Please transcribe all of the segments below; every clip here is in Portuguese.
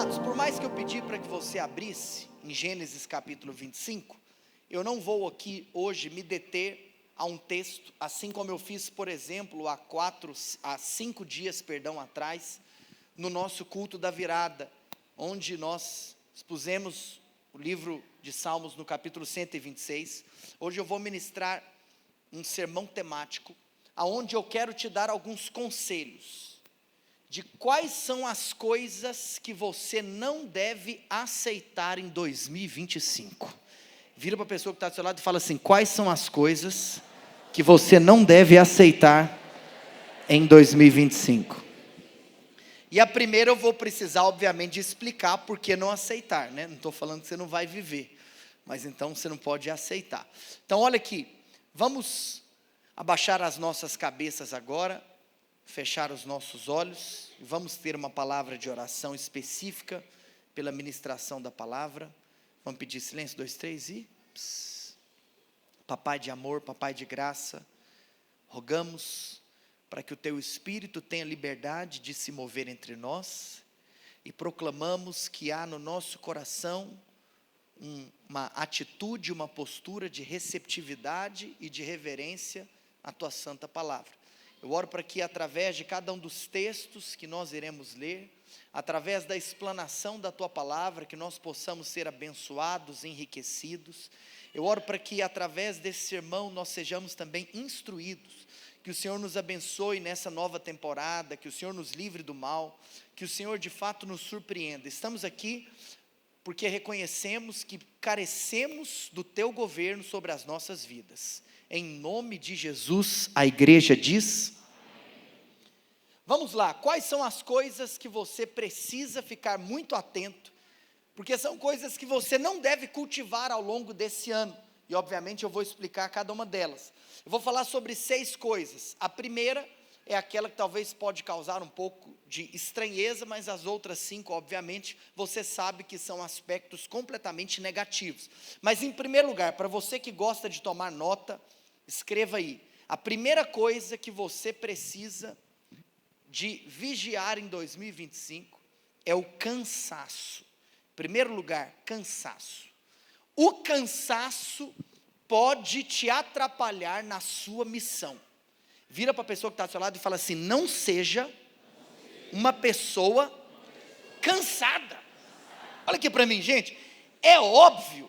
Amados, por mais que eu pedi para que você abrisse em Gênesis capítulo 25, eu não vou aqui hoje me deter a um texto, assim como eu fiz, por exemplo, há 5 dias atrás, no nosso culto da virada, onde nós expusemos o livro de Salmos no capítulo 126. Hoje eu vou ministrar um sermão temático, aonde eu quero te dar alguns conselhos de quais são as coisas que você não deve aceitar em 2025. Vira para a pessoa que está do seu lado e fala assim: quais são as coisas que você não deve aceitar em 2025? E a primeira eu vou precisar, obviamente, de explicar por que não aceitar, né? Não estou falando que você não vai viver, mas então você não pode aceitar. Então olha aqui, vamos abaixar as nossas cabeças agora, fechar os nossos olhos, e vamos ter uma palavra de oração específica pela ministração da palavra. Vamos pedir silêncio, 2, 3 e... Papai de amor, papai de graça, rogamos para que o teu Espírito tenha liberdade de se mover entre nós, e proclamamos que há no nosso coração uma atitude, uma postura de receptividade e de reverência à tua santa palavra. Eu oro para que através de cada um dos textos que nós iremos ler, através da explanação da tua palavra, que nós possamos ser abençoados, enriquecidos. Eu oro para que através desse sermão nós sejamos também instruídos, que o Senhor nos abençoe nessa nova temporada, que o Senhor nos livre do mal, que o Senhor de fato nos surpreenda. Estamos aqui porque reconhecemos que carecemos do teu governo sobre as nossas vidas. Em nome de Jesus, a igreja diz: vamos lá, quais são as coisas que você precisa ficar muito atento, porque são coisas que você não deve cultivar ao longo desse ano, e obviamente eu vou explicar cada uma delas. Eu vou falar sobre 6 coisas. A primeira é aquela que talvez pode causar um pouco de estranheza, mas as outras 5, obviamente, você sabe que são aspectos completamente negativos. Mas em primeiro lugar, para você que gosta de tomar nota, escreva aí: a primeira coisa que você precisa de vigiar em 2025 é o cansaço. Em primeiro lugar, cansaço. O cansaço pode te atrapalhar na sua missão. Vira para a pessoa que está do seu lado e fala assim: não seja uma pessoa cansada. Olha aqui para mim, gente, é óbvio.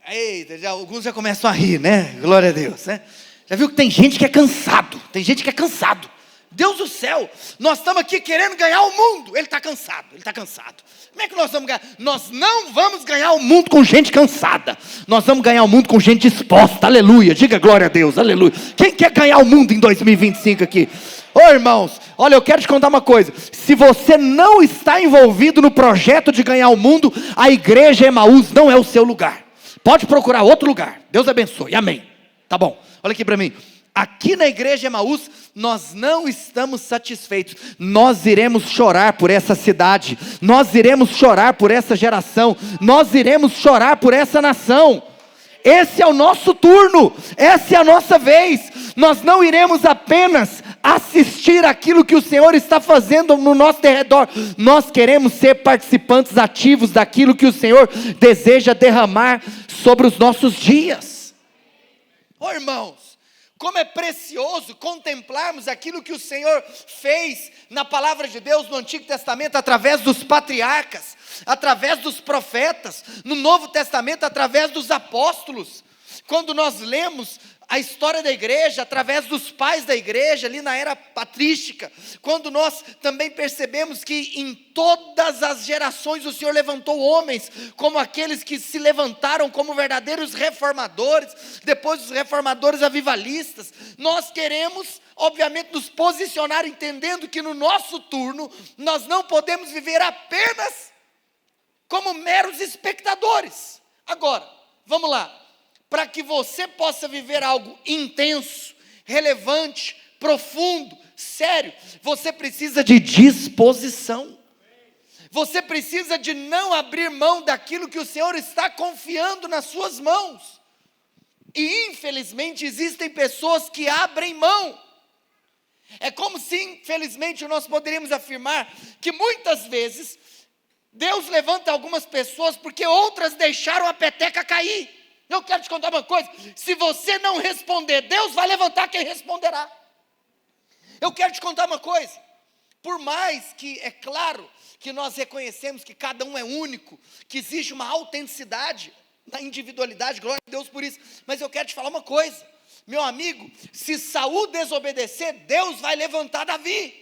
Eita, alguns já começam a rir, né? Glória a Deus, né? Já viu que tem gente que é cansado? Tem gente que é cansado. Deus do céu, nós estamos aqui querendo ganhar o mundo. Ele está cansado, ele está cansado. Como é que nós vamos ganhar? Nós não vamos ganhar o mundo com gente cansada. Nós vamos ganhar o mundo com gente disposta. Aleluia, diga glória a Deus, aleluia. Quem quer ganhar o mundo em 2025 aqui? Ô irmãos, olha, eu quero te contar uma coisa. Se você não está envolvido no projeto de ganhar o mundo, a igreja Emaús não é o seu lugar. Pode procurar outro lugar. Deus abençoe, amém. Tá bom, olha aqui para mim. Aqui na igreja Emaús, nós não estamos satisfeitos. Nós iremos chorar por essa cidade. Nós iremos chorar por essa geração. Nós iremos chorar por essa nação. Esse é o nosso turno. Essa é a nossa vez. Nós não iremos apenas assistir aquilo que o Senhor está fazendo no nosso derredor. Nós queremos ser participantes ativos daquilo que o Senhor deseja derramar sobre os nossos dias. Ô irmãos, como é precioso contemplarmos aquilo que o Senhor fez na palavra de Deus no Antigo Testamento, através dos patriarcas, através dos profetas, no Novo Testamento, através dos apóstolos. Quando nós lemos a história da igreja, através dos pais da igreja, ali na era patrística, quando nós também percebemos que em todas as gerações o Senhor levantou homens, como aqueles que se levantaram como verdadeiros reformadores, depois os reformadores avivalistas. Nós queremos, obviamente, nos posicionar entendendo que no nosso turno, nós não podemos viver apenas como meros espectadores. Agora, vamos lá. Para que você possa viver algo intenso, relevante, profundo, sério, você precisa de disposição. Você precisa de não abrir mão daquilo que o Senhor está confiando nas suas mãos. E infelizmente existem pessoas que abrem mão. É como se, infelizmente, nós poderíamos afirmar que muitas vezes Deus levanta algumas pessoas porque outras deixaram a peteca cair. Eu quero te contar uma coisa: se você não responder, Deus vai levantar quem responderá. Eu quero te contar uma coisa: por mais que, é claro, que nós reconhecemos que cada um é único, que existe uma autenticidade na individualidade, glória a Deus por isso, mas eu quero te falar uma coisa, meu amigo: se Saul desobedecer, Deus vai levantar Davi.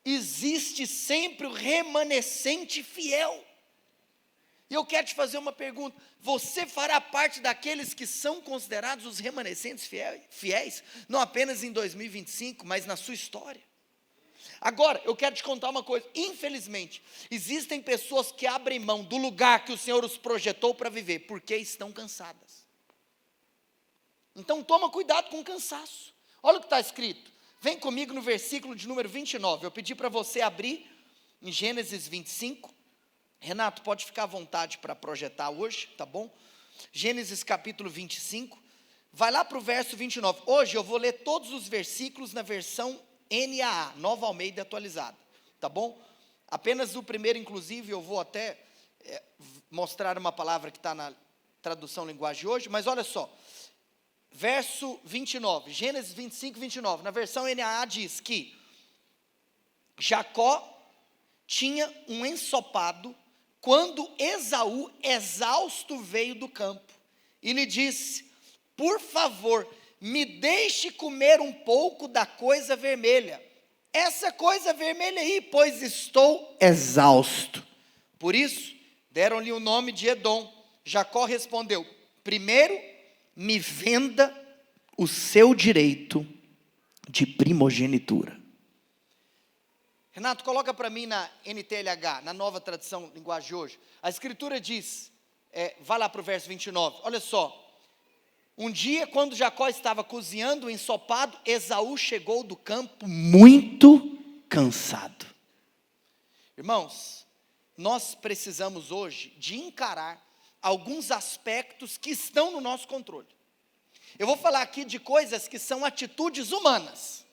Existe sempre o remanescente fiel. E eu quero te fazer uma pergunta: você fará parte daqueles que são considerados os remanescentes fiéis, não apenas em 2025, mas na sua história? Agora, eu quero te contar uma coisa: infelizmente, existem pessoas que abrem mão do lugar que o Senhor os projetou para viver, porque estão cansadas. Então toma cuidado com o cansaço. Olha o que está escrito, vem comigo no versículo de número 29, eu pedi para você abrir em Gênesis 25, Renato, pode ficar à vontade para projetar hoje, tá bom? Gênesis capítulo 25, vai lá para o verso 29, hoje eu vou ler todos os versículos na versão NAA, Nova Almeida Atualizada, tá bom? Apenas o primeiro, inclusive, eu vou até mostrar uma palavra que está na tradução linguagem de hoje, mas olha só, verso 29, Gênesis 25, 29, na versão NAA diz que Jacó tinha um ensopado quando Esaú, exausto, veio do campo, e lhe disse: por favor, me deixe comer um pouco da coisa vermelha, essa coisa vermelha aí, pois estou exausto. Por isso, deram-lhe o nome de Edom. Jacó respondeu: primeiro, me venda o seu direito de primogenitura. Renato, coloca para mim na NTLH, na nova tradução linguagem de hoje. A escritura diz, vai lá para o verso 29, olha só. Um dia, quando Jacó estava cozinhando o ensopado, Esaú chegou do campo muito cansado. Irmãos, nós precisamos hoje de encarar alguns aspectos que estão no nosso controle. Eu vou falar aqui de coisas que são atitudes humanas.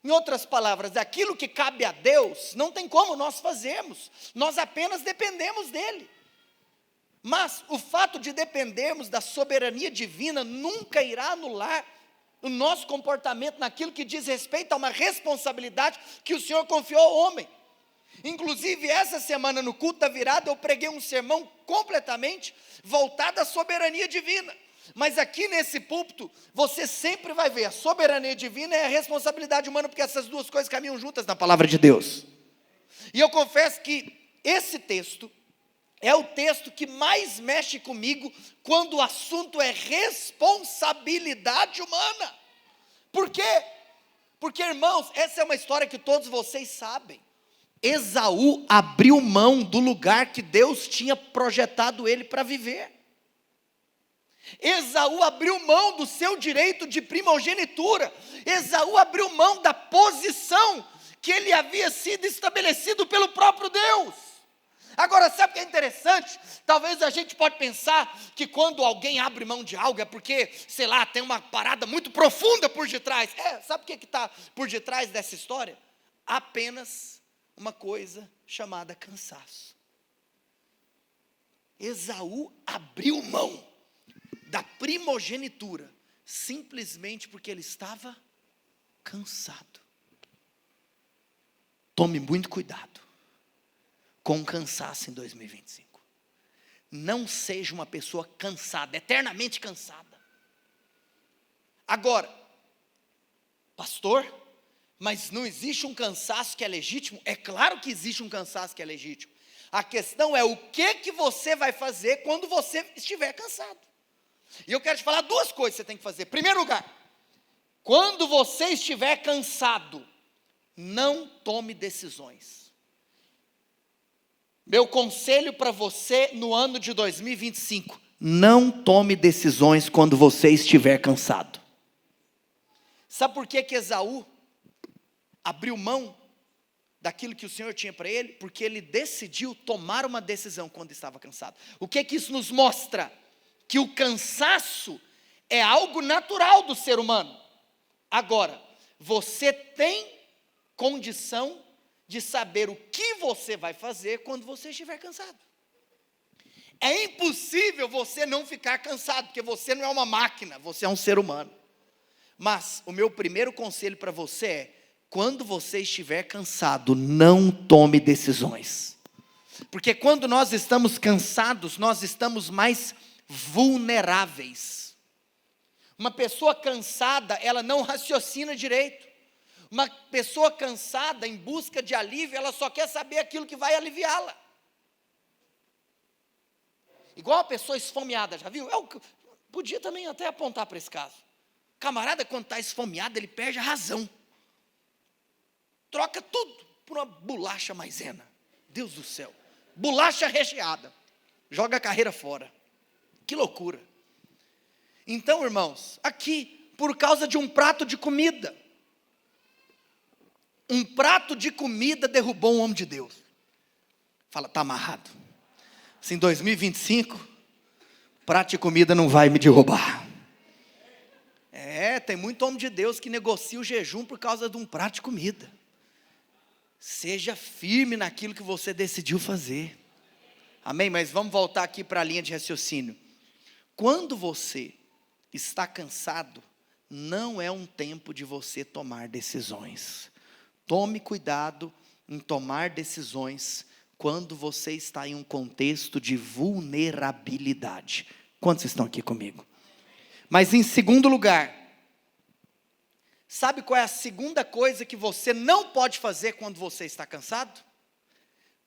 Em outras palavras, aquilo que cabe a Deus, não tem como nós fazermos, nós apenas dependemos dEle. Mas o fato de dependermos da soberania divina nunca irá anular o nosso comportamento naquilo que diz respeito a uma responsabilidade que o Senhor confiou ao homem. Inclusive, essa semana no culto da virada, eu preguei um sermão completamente voltado à soberania divina. Mas aqui nesse púlpito, você sempre vai ver a soberania divina e a responsabilidade humana, porque essas duas coisas caminham juntas na palavra de Deus. E eu confesso que esse texto é o texto que mais mexe comigo quando o assunto é responsabilidade humana. Por quê? Porque, irmãos, essa é uma história que todos vocês sabem. Esaú abriu mão do lugar que Deus tinha projetado ele para viver. Esaú abriu mão do seu direito de primogenitura. Esaú abriu mão da posição que ele havia sido estabelecido pelo próprio Deus. Agora, sabe o que é interessante? Talvez a gente pode pensar que quando alguém abre mão de algo é porque, sei lá, tem uma parada muito profunda por detrás. Sabe o que está por detrás dessa história? Apenas uma coisa chamada cansaço. Esaú abriu mão da primogenitura, simplesmente porque ele estava cansado. Tome muito cuidado com o cansaço em 2025. Não seja uma pessoa cansada, eternamente cansada. Agora, pastor, mas não existe um cansaço que é legítimo? É claro que existe um cansaço que é legítimo. A questão é o que você vai fazer quando você estiver cansado. E eu quero te falar duas coisas que você tem que fazer. Em primeiro lugar, quando você estiver cansado, não tome decisões. Meu conselho para você no ano de 2025, não tome decisões quando você estiver cansado. Sabe por que Esaú abriu mão daquilo que o Senhor tinha para ele? Porque ele decidiu tomar uma decisão quando estava cansado. O que isso nos mostra? Que o cansaço é algo natural do ser humano. Agora, você tem condição de saber o que você vai fazer quando você estiver cansado. É impossível você não ficar cansado, porque você não é uma máquina, você é um ser humano. Mas o meu primeiro conselho para você é: quando você estiver cansado, não tome decisões. Porque quando nós estamos cansados, nós estamos mais vulneráveis. Uma pessoa cansada, ela não raciocina direito. Uma pessoa cansada, em busca de alívio, ela só quer saber aquilo que vai aliviá-la. Igual a pessoa esfomeada, já viu? Podia também até apontar para esse caso. Camarada, quando está esfomeado, ele perde a razão. Troca tudo por uma bolacha maisena. Deus do céu. Bolacha recheada. Joga a carreira fora. Que loucura. Então, irmãos, aqui, por causa de um prato de comida. Um prato de comida derrubou um homem de Deus. Fala, está amarrado. Se em 2025, prato de comida não vai me derrubar. Tem muito homem de Deus que negocia o jejum por causa de um prato de comida. Seja firme naquilo que você decidiu fazer. Amém? Mas vamos voltar aqui para a linha de raciocínio. Quando você está cansado, não é um tempo de você tomar decisões. Tome cuidado em tomar decisões quando você está em um contexto de vulnerabilidade. Quantos estão aqui comigo? Mas em segundo lugar, sabe qual é a segunda coisa que você não pode fazer quando você está cansado?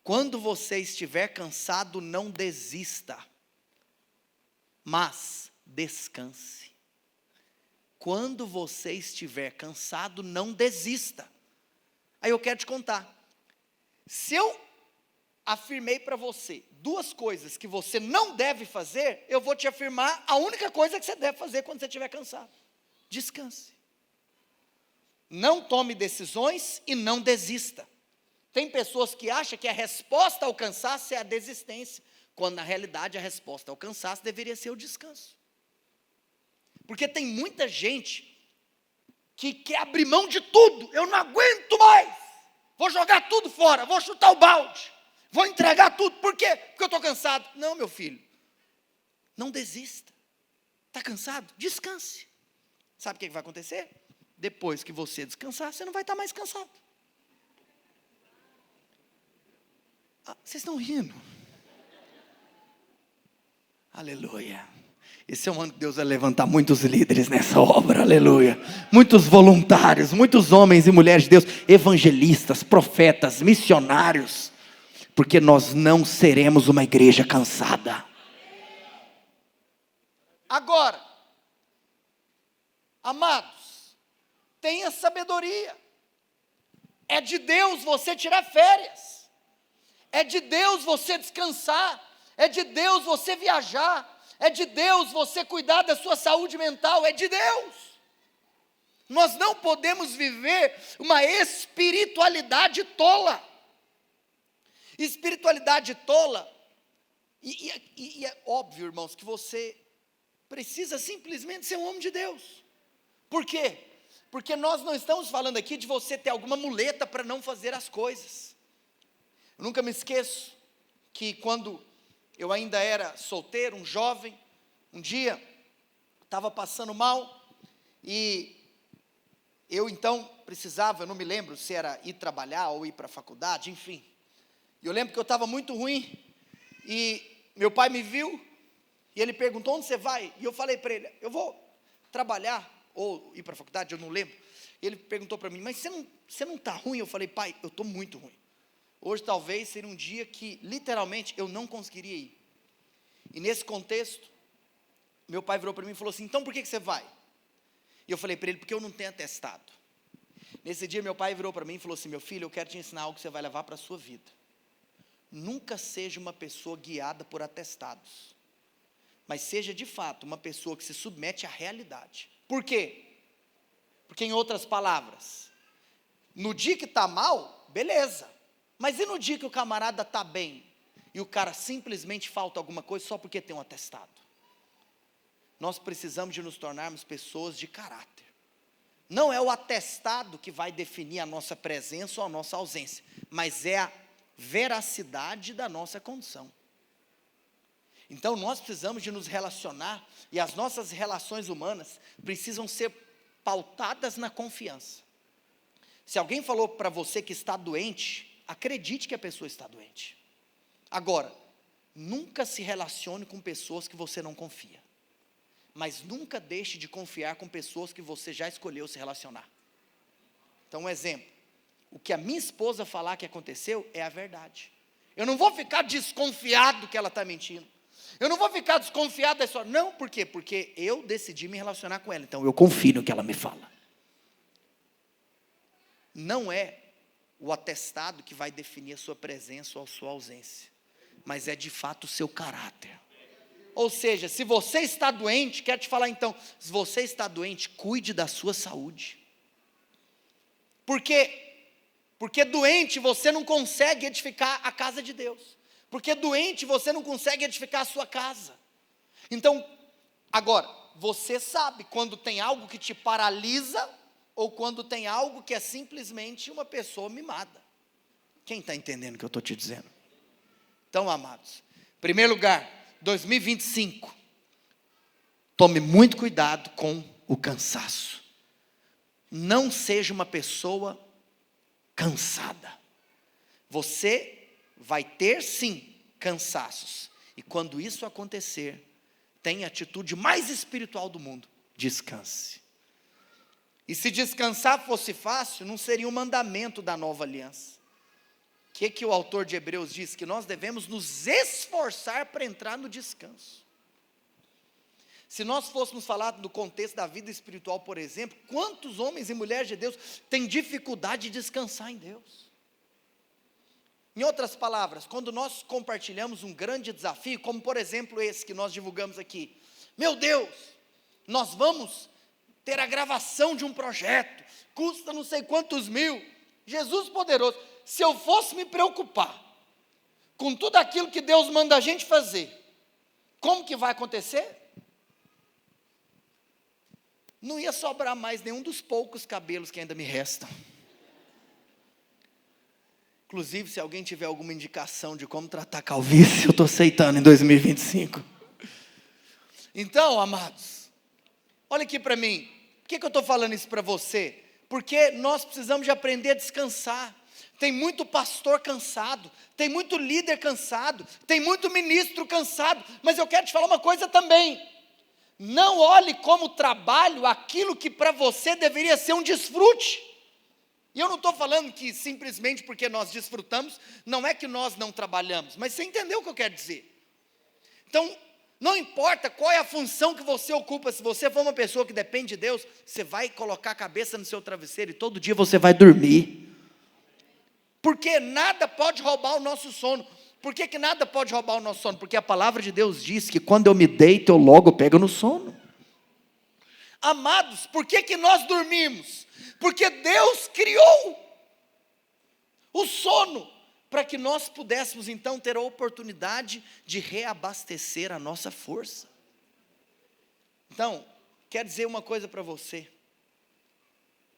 Quando você estiver cansado, não desista, mas descanse. Quando você estiver cansado, não desista. Aí eu quero te contar. Se eu afirmei para você duas coisas que você não deve fazer, eu vou te afirmar a única coisa que você deve fazer quando você estiver cansado: descanse. Não tome decisões e não desista. Tem pessoas que acham que a resposta ao cansaço é a desistência, quando na realidade a resposta ao cansaço deveria ser o descanso. Porque tem muita gente que quer abrir mão de tudo. Eu não aguento mais, vou jogar tudo fora, vou chutar o balde, vou entregar tudo. Por quê? Porque eu estou cansado. Não, meu filho, não desista. Está cansado? Descanse. Sabe o que vai acontecer? Depois que você descansar, você não vai estar mais cansado. Vocês estão rindo? Aleluia. Esse é um ano que Deus vai levantar muitos líderes nessa obra, aleluia. Muitos voluntários, muitos homens e mulheres de Deus, evangelistas, profetas, missionários, porque nós não seremos uma igreja cansada. Agora, amados, tenha sabedoria. É de Deus você tirar férias. É de Deus você descansar. É de Deus você viajar. É de Deus você cuidar da sua saúde mental. É de Deus. Nós não podemos viver uma espiritualidade tola. Espiritualidade tola. E é óbvio, irmãos, que você precisa simplesmente ser um homem de Deus. Por quê? Porque nós não estamos falando aqui de você ter alguma muleta para não fazer as coisas. Eu nunca me esqueço que quando eu ainda era solteiro, um jovem, um dia estava passando mal e eu então precisava, eu não me lembro se era ir trabalhar ou ir para a faculdade, enfim. E eu lembro que eu estava muito ruim e meu pai me viu e ele perguntou: onde você vai? E eu falei para ele: eu vou trabalhar ou ir para a faculdade, eu não lembro. E ele perguntou para mim: mas você não está ruim? Eu falei: pai, eu estou muito ruim. Hoje talvez seria um dia que literalmente eu não conseguiria ir. E nesse contexto, meu pai virou para mim e falou assim: então por que você vai? E eu falei para ele: porque eu não tenho atestado. Nesse dia meu pai virou para mim e falou assim: meu filho, eu quero te ensinar algo que você vai levar para a sua vida. Nunca seja uma pessoa guiada por atestados, mas seja de fato uma pessoa que se submete à realidade. Por quê? Porque, em outras palavras, no dia que está mal, beleza. Mas e no dia que o camarada está bem e o cara simplesmente falta alguma coisa só porque tem um atestado? Nós precisamos de nos tornarmos pessoas de caráter. não é o atestado que vai definir a nossa presença ou a nossa ausência, mas é a veracidade da nossa condição. Então nós precisamos de nos relacionar, e as nossas relações humanas precisam ser pautadas na confiança. Se alguém falou para você que está doente, acredite que a pessoa está doente. Agora, nunca se relacione com pessoas que você não confia, mas nunca deixe de confiar com pessoas que você já escolheu se relacionar. Então, um exemplo, o que a minha esposa falar que aconteceu é a verdade. Eu não vou ficar desconfiado que ela está mentindo. Eu não vou ficar desconfiado da história. Não, por quê? Porque eu decidi me relacionar com ela, então eu confio no que ela me fala. Não é o atestado que vai definir a sua presença ou a sua ausência, mas é de fato o seu caráter. Ou seja, se você está doente, quero te falar então, se você está doente, cuide da sua saúde. Porque doente você não consegue edificar a casa de Deus. Porque doente você não consegue edificar a sua casa. Então, agora, você sabe quando tem algo que te paralisa, ou quando tem algo que é simplesmente uma pessoa mimada. Quem está entendendo o que eu estou te dizendo? Então, amados, em primeiro lugar, 2025, tome muito cuidado com o cansaço. Não seja uma pessoa cansada. Você vai ter sim cansaços, e quando isso acontecer, tenha a atitude mais espiritual do mundo: descanse. E se descansar fosse fácil, não seria um mandamento da nova aliança. O que o autor de Hebreus diz? Que nós devemos nos esforçar para entrar no descanso. Se nós fôssemos falar do contexto da vida espiritual, por exemplo, quantos homens e mulheres de Deus têm dificuldade de descansar em Deus? Em outras palavras, quando nós compartilhamos um grande desafio, como por exemplo esse que nós divulgamos aqui, meu Deus, nós vamos ter a gravação de um projeto, custa não sei quantos mil, Jesus poderoso, se eu fosse me preocupar com tudo aquilo que Deus manda a gente fazer, como que vai acontecer? Não ia sobrar mais nenhum dos poucos cabelos que ainda me restam. Inclusive, se alguém tiver alguma indicação de como tratar calvície, eu estou aceitando em 2025. Então, amados, olha aqui para mim. Por que eu estou falando isso para você? Porque nós precisamos de aprender a descansar. Tem muito pastor cansado, tem muito líder cansado, tem muito ministro cansado, mas eu quero te falar uma coisa também. Não olhe como trabalho aquilo que para você deveria ser um desfrute. E eu não estou falando que simplesmente porque nós desfrutamos, não é que nós não trabalhamos, mas você entendeu o que eu quero dizer. Então, não importa qual é a função que você ocupa, se você for uma pessoa que depende de Deus, você vai colocar a cabeça no seu travesseiro e todo dia você vai dormir. Porque nada pode roubar o nosso sono. Por que nada pode roubar o nosso sono? Porque a palavra de Deus diz que quando eu me deito, eu logo pego no sono. Amados, por que nós dormimos? Porque Deus criou o sono para que nós pudéssemos então ter a oportunidade de reabastecer a nossa força. Então, quero dizer uma coisa para você.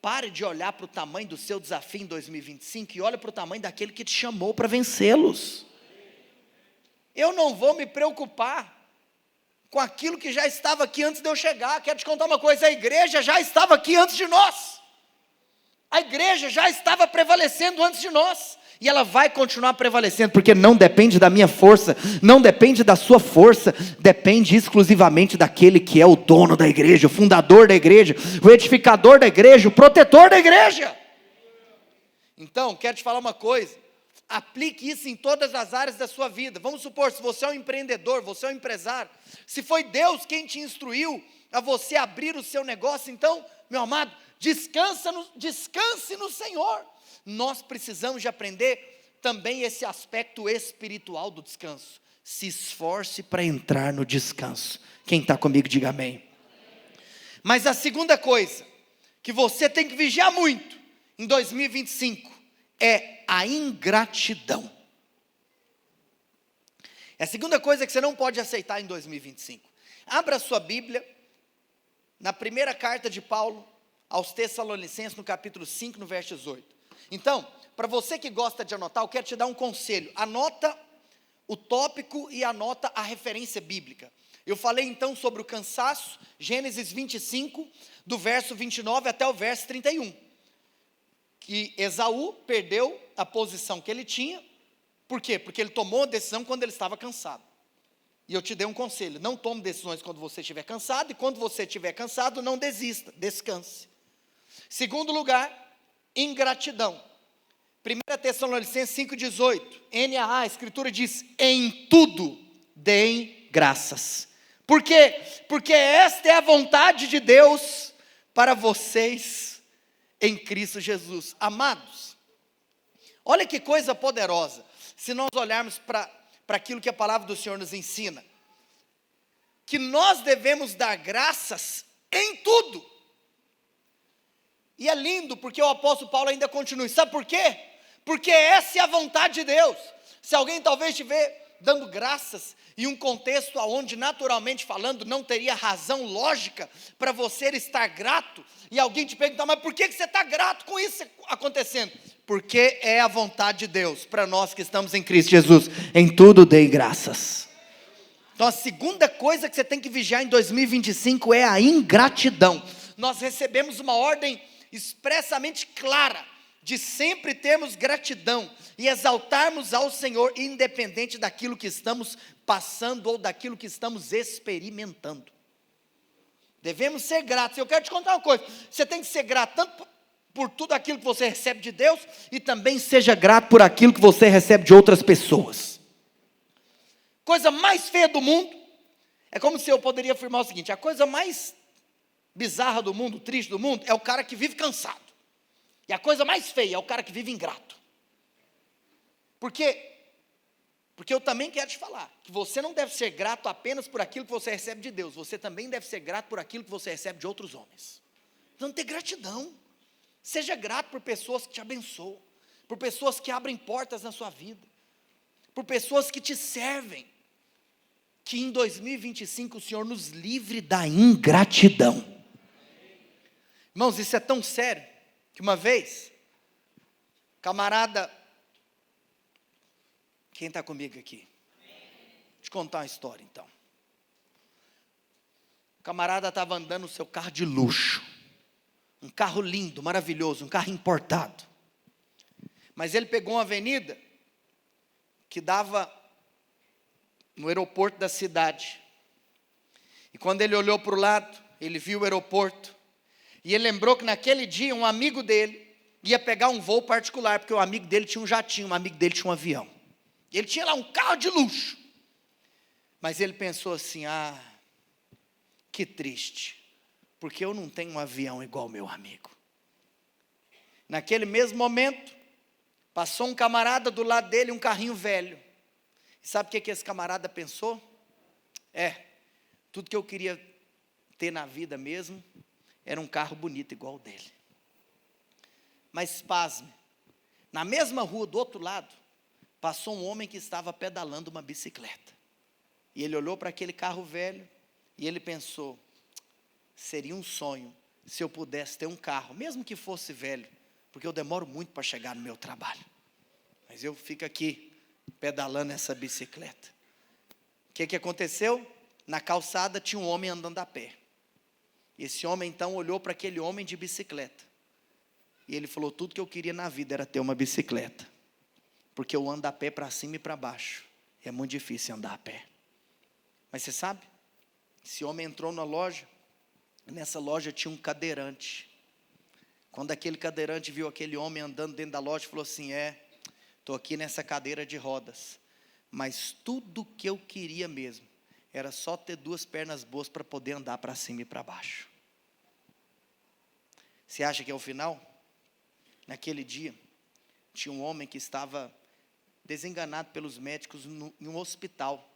Pare de olhar para o tamanho do seu desafio em 2025 e olhe para o tamanho daquele que te chamou para vencê-los. Eu não vou me preocupar com aquilo que já estava aqui antes de eu chegar. Quero te contar uma coisa, a igreja já estava aqui antes de nós. A igreja já estava prevalecendo antes de nós. E ela vai continuar prevalecendo, porque não depende da minha força, não depende da sua força, depende exclusivamente daquele que é o dono da igreja, o fundador da igreja, o edificador da igreja, o protetor da igreja. Então, quero te falar uma coisa, aplique isso em todas as áreas da sua vida. Vamos supor, se você é um empreendedor, você é um empresário, se foi Deus quem te instruiu a você abrir o seu negócio, então, meu amado, descanse no Senhor. Nós precisamos de aprender também esse aspecto espiritual do descanso. Se esforce para entrar no descanso. Quem está comigo, diga amém. Mas a segunda coisa, que você tem que vigiar muito em 2025, é a ingratidão. É a segunda coisa que você não pode aceitar em 2025. Abra a sua Bíblia, na primeira carta de Paulo, aos Tessalonicenses, no capítulo 5, no verso 18. Então, para você que gosta de anotar, eu quero te dar um conselho. Anota o tópico e anota a referência bíblica. Eu falei então sobre o cansaço, Gênesis 25, do verso 29 até o verso 31. Que Esaú perdeu a posição que ele tinha. Por quê? Porque ele tomou a decisão quando ele estava cansado. E eu te dei um conselho: não tome decisões quando você estiver cansado, e quando você estiver cansado, não desista, descanse. Segundo lugar, ingratidão. 1 Tessalonicenses 5,18, NAA, a escritura diz: em tudo deem graças. Por quê? Porque esta é a vontade de Deus para vocês em Cristo Jesus. Amados, olha que coisa poderosa, se nós olharmos para aquilo que a palavra do Senhor nos ensina, que nós devemos dar graças em tudo. E é lindo, porque o apóstolo Paulo ainda continua. Sabe por quê? Porque essa é a vontade de Deus. Se alguém talvez estiver dando graças em um contexto onde, naturalmente falando, não teria razão lógica para você estar grato, e alguém te perguntar: mas por que você está grato com isso acontecendo? Porque é a vontade de Deus para nós que estamos em Cristo Jesus. Em tudo dei graças. Então a segunda coisa que você tem que vigiar em 2025 é a ingratidão. Nós recebemos uma ordem expressamente clara de sempre termos gratidão e exaltarmos ao Senhor, independente daquilo que estamos passando ou daquilo que estamos experimentando. Devemos ser gratos. Eu quero te contar uma coisa: você tem que ser grato tanto por tudo aquilo que você recebe de Deus, e também seja grato por aquilo que você recebe de outras pessoas. Coisa mais feia do mundo, é como se eu poderia afirmar o seguinte: a coisa mais bizarra do mundo, triste do mundo, é o cara que vive cansado. E a coisa mais feia é o cara que vive ingrato. Porque eu também quero te falar que você não deve ser grato apenas por aquilo que você recebe de Deus. Você também deve ser grato por aquilo que você recebe de outros homens. Então, ter gratidão. Seja grato por pessoas que te abençoam, por pessoas que abrem portas na sua vida, por pessoas que te servem. Que em 2025 o Senhor nos livre da ingratidão. Irmãos, isso é tão sério que uma vez, camarada, quem está comigo aqui? Vou te contar uma história então. O camarada estava andando no seu carro de luxo, um carro lindo, maravilhoso, um carro importado. Mas ele pegou uma avenida que dava no aeroporto da cidade. E quando ele olhou para o lado, ele viu o aeroporto. E ele lembrou que naquele dia um amigo dele ia pegar um voo particular, porque o amigo dele tinha um jatinho, um amigo dele tinha um avião. Ele tinha lá um carro de luxo. Mas ele pensou assim: ah, que triste, porque eu não tenho um avião igual meu amigo. Naquele mesmo momento, passou um camarada do lado dele, um carrinho velho. E sabe o que esse camarada pensou? Tudo que eu queria ter na vida mesmo era um carro bonito igual o dele. Mas pasme, na mesma rua do outro lado, passou um homem que estava pedalando uma bicicleta. E ele olhou para aquele carro velho e ele pensou: seria um sonho se eu pudesse ter um carro, mesmo que fosse velho, porque eu demoro muito para chegar no meu trabalho. Mas eu fico aqui pedalando essa bicicleta. O que aconteceu? Na calçada tinha um homem andando a pé. Esse homem então olhou para aquele homem de bicicleta. E ele falou: tudo que eu queria na vida era ter uma bicicleta. Porque eu ando a pé para cima e para baixo. E é muito difícil andar a pé. Mas você sabe? Esse homem entrou na loja. E nessa loja tinha um cadeirante. Quando aquele cadeirante viu aquele homem andando dentro da loja, falou assim: estou aqui nessa cadeira de rodas. Mas tudo que eu queria mesmo era só ter duas pernas boas para poder andar para cima e para baixo. Você acha que é o final? Naquele dia, tinha um homem que estava desenganado pelos médicos em um hospital,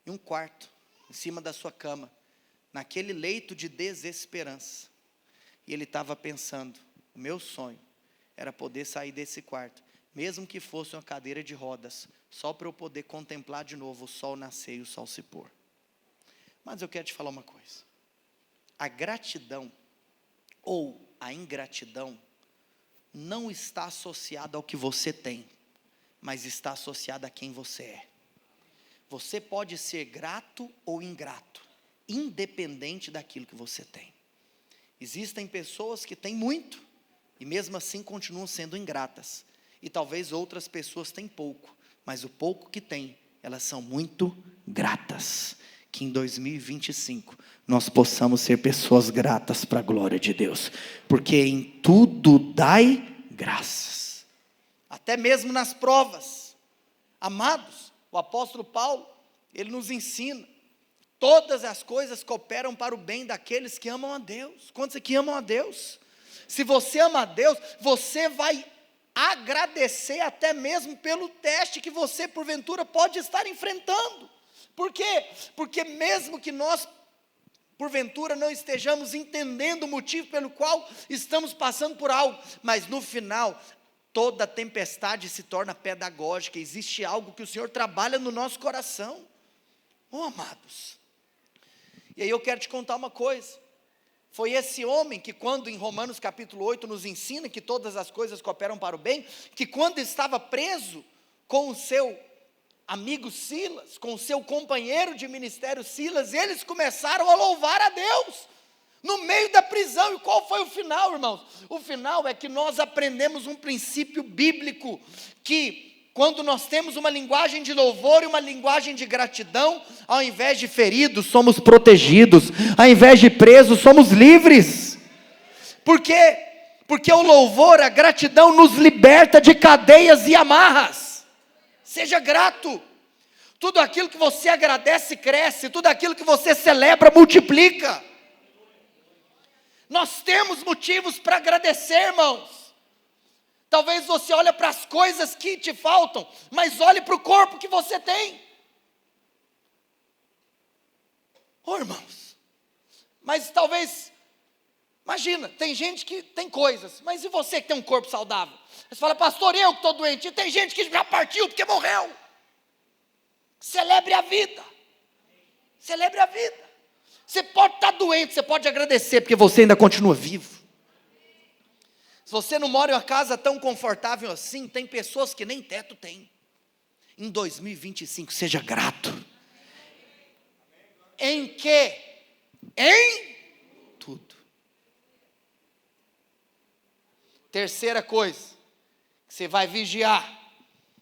em um quarto, em cima da sua cama, naquele leito de desesperança. E ele estava pensando: o meu sonho era poder sair desse quarto, mesmo que fosse uma cadeira de rodas, só para eu poder contemplar de novo o sol nascer e o sol se pôr. Mas eu quero te falar uma coisa: a gratidão, ou a ingratidão não está associada ao que você tem, mas está associada a quem você é. Você pode ser grato ou ingrato, independente daquilo que você tem. Existem pessoas que têm muito, e mesmo assim continuam sendo ingratas. E talvez outras pessoas têm pouco, mas o pouco que têm, elas são muito gratas. Que em 2025 nós possamos ser pessoas gratas para a glória de Deus, porque em tudo dai graças, até mesmo nas provas. Amados, o apóstolo Paulo, ele nos ensina, todas as coisas cooperam para o bem daqueles que amam a Deus. Quantos aqui amam a Deus? Se você ama a Deus, você vai agradecer até mesmo pelo teste que você porventura pode estar enfrentando. Por quê? Porque mesmo que nós porventura não estejamos entendendo o motivo pelo qual estamos passando por algo, mas no final toda tempestade se torna pedagógica. Existe algo que o Senhor trabalha no nosso coração. Oh, amados, e aí eu quero te contar uma coisa. Foi esse homem que, quando em Romanos capítulo 8 nos ensina que todas as coisas cooperam para o bem, que quando estava preso com o seu amigo Silas, com o seu companheiro de ministério Silas, eles começaram a louvar a Deus, no meio da prisão. E qual foi o final, irmãos? O final é que nós aprendemos um princípio bíblico, que quando nós temos uma linguagem de louvor e uma linguagem de gratidão, ao invés de feridos, somos protegidos, ao invés de presos, somos livres. Por quê? Porque o louvor, a gratidão nos liberta de cadeias e amarras. Seja grato. Tudo aquilo que você agradece cresce, tudo aquilo que você celebra multiplica. Nós temos motivos para agradecer, irmãos. Talvez você olhe para as coisas que te faltam, mas olhe para o corpo que você tem. Oh, irmãos, mas talvez, imagina, tem gente que tem coisas, mas e você que tem um corpo saudável? Você fala, pastor, eu que estou doente, e tem gente que já partiu porque morreu. Celebre a vida. Celebre a vida. Você pode estar doente, você pode agradecer, porque você ainda continua vivo. Se você não mora em uma casa tão confortável assim, tem pessoas que nem teto têm. Em 2025, seja grato. Em quê? Em tudo. Terceira coisa, que você vai vigiar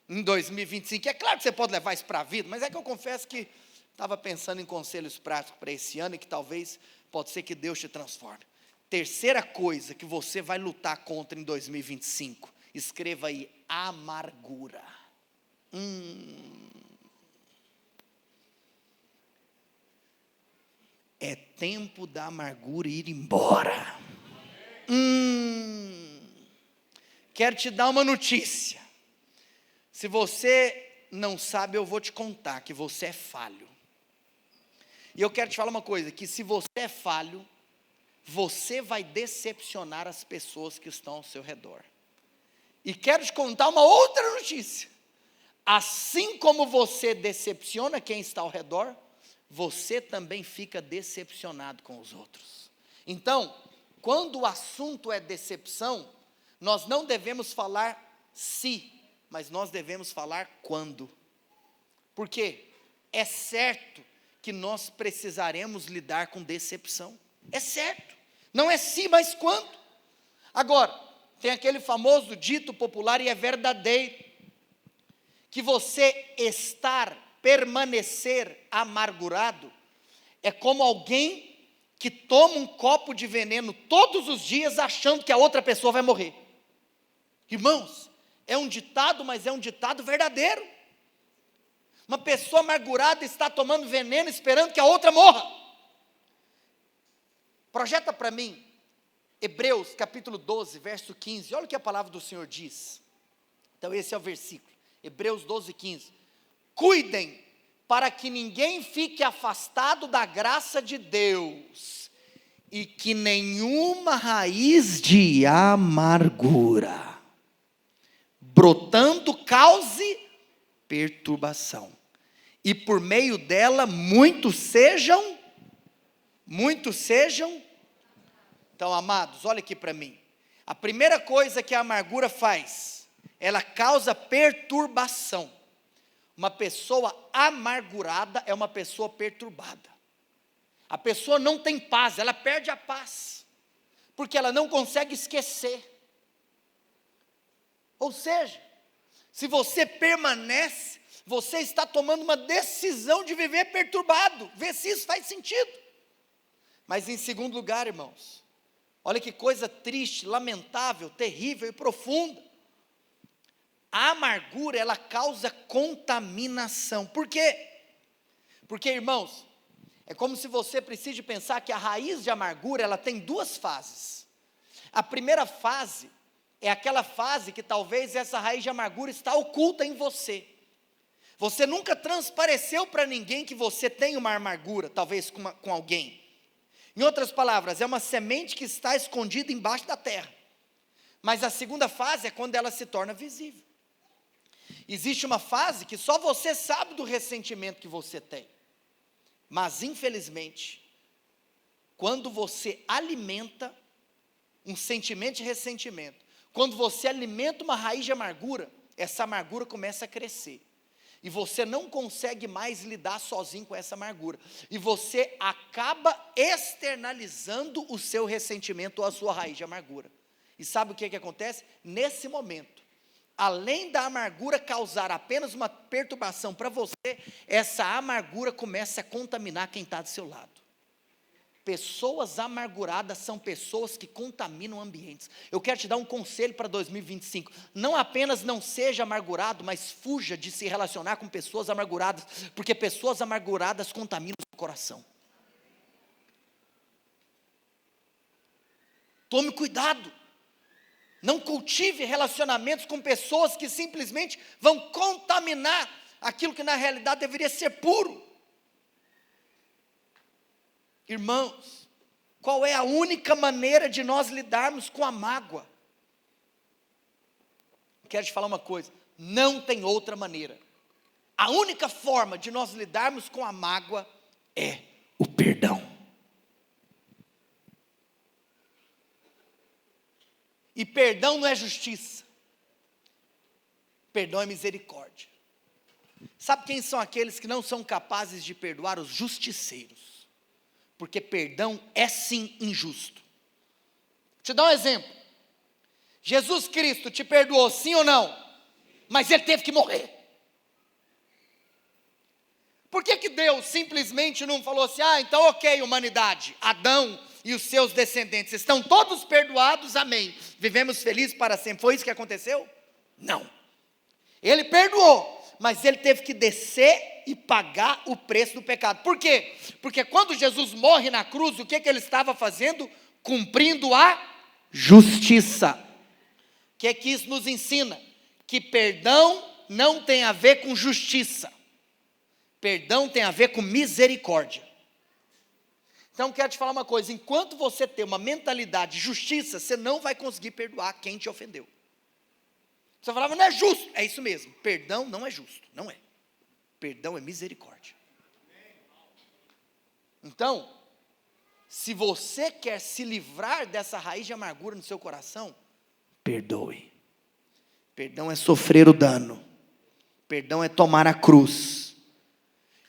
em 2025. É claro que você pode levar isso para a vida, mas é que eu confesso que estava pensando em conselhos práticos para esse ano e que talvez pode ser que Deus te transforme. Terceira coisa que você vai lutar contra em 2025, escreva aí, amargura. É tempo da amargura ir embora. Quero te dar uma notícia. Se você não sabe, eu vou te contar que você é falho. E eu quero te falar uma coisa, que se você é falho, você vai decepcionar as pessoas que estão ao seu redor. E quero te contar uma outra notícia. Assim como você decepciona quem está ao redor, você também fica decepcionado com os outros. Então, quando o assunto é decepção, nós não devemos falar se, mas nós devemos falar quando. Por quê? É certo que nós precisaremos lidar com decepção. É certo. Não é se, mas quando. Agora, tem aquele famoso dito popular, e é verdadeiro, que você permanecer amargurado, é como alguém que toma um copo de veneno todos os dias, achando que a outra pessoa vai morrer. Irmãos, é um ditado, mas é um ditado verdadeiro. Uma pessoa amargurada está tomando veneno, esperando que a outra morra. Projeta para mim, Hebreus capítulo 12, verso 15, olha o que a palavra do Senhor diz. Então esse é o versículo, Hebreus 12, 15. Cuidem, para que ninguém fique afastado da graça de Deus, e que nenhuma raiz de amargura, brotando, cause perturbação, e por meio dela muitos sejam Então, amados, olha aqui para mim. A primeira coisa que a amargura faz, ela causa perturbação. Uma pessoa amargurada é uma pessoa perturbada. A pessoa não tem paz, ela perde a paz, porque ela não consegue esquecer. Ou seja, se você permanece, você está tomando uma decisão de viver perturbado. Vê se isso faz sentido. Mas em segundo lugar, irmãos, olha que coisa triste, lamentável, terrível e profunda. A amargura, ela causa contaminação. Por quê? Porque, irmãos, é como se você precise pensar que a raiz de amargura, ela tem duas fases. A primeira fase é aquela fase que talvez essa raiz de amargura está oculta em você. Você nunca transpareceu para ninguém que você tem uma amargura, talvez com alguém. Em outras palavras, é uma semente que está escondida embaixo da terra. Mas a segunda fase é quando ela se torna visível. Existe uma fase que só você sabe do ressentimento que você tem. Mas, infelizmente, quando você alimenta um sentimento de ressentimento, quando você alimenta uma raiz de amargura, essa amargura começa a crescer. E você não consegue mais lidar sozinho com essa amargura. E você acaba externalizando o seu ressentimento ou a sua raiz de amargura. E sabe o que acontece? Nesse momento, além da amargura causar apenas uma perturbação para você, essa amargura começa a contaminar quem está do seu lado. Pessoas amarguradas são pessoas que contaminam ambientes. Eu quero te dar um conselho para 2025. Não apenas não seja amargurado, mas fuja de se relacionar com pessoas amarguradas, porque pessoas amarguradas contaminam o seu coração. Tome cuidado. Não cultive relacionamentos com pessoas que simplesmente vão contaminar aquilo que na realidade deveria ser puro. Irmãos, qual é a única maneira de nós lidarmos com a mágoa? Quero te falar uma coisa, não tem outra maneira. A única forma de nós lidarmos com a mágoa é o perdão. E perdão não é justiça. Perdão é misericórdia. Sabe quem são aqueles que não são capazes de perdoar? Os justiceiros. Porque perdão é sim injusto. Vou te dar um exemplo. Jesus Cristo te perdoou sim ou não? Mas ele teve que morrer. Por que Deus simplesmente não falou assim, então ok, humanidade, Adão e os seus descendentes estão todos perdoados, amém, vivemos felizes para sempre? Foi isso que aconteceu? Não. Ele perdoou, mas ele teve que descer e pagar o preço do pecado. Por quê? Porque quando Jesus morre na cruz, o que ele estava fazendo? Cumprindo a justiça. O que isso nos ensina? Que perdão não tem a ver com justiça. Perdão tem a ver com misericórdia. Então quero te falar uma coisa, enquanto você tem uma mentalidade de justiça, você não vai conseguir perdoar quem te ofendeu. Você falava, não é justo. É isso mesmo, perdão não é justo, não é. Perdão é misericórdia. Então, se você quer se livrar dessa raiz de amargura no seu coração, perdoe. Perdão é sofrer o dano. Perdão é tomar a cruz.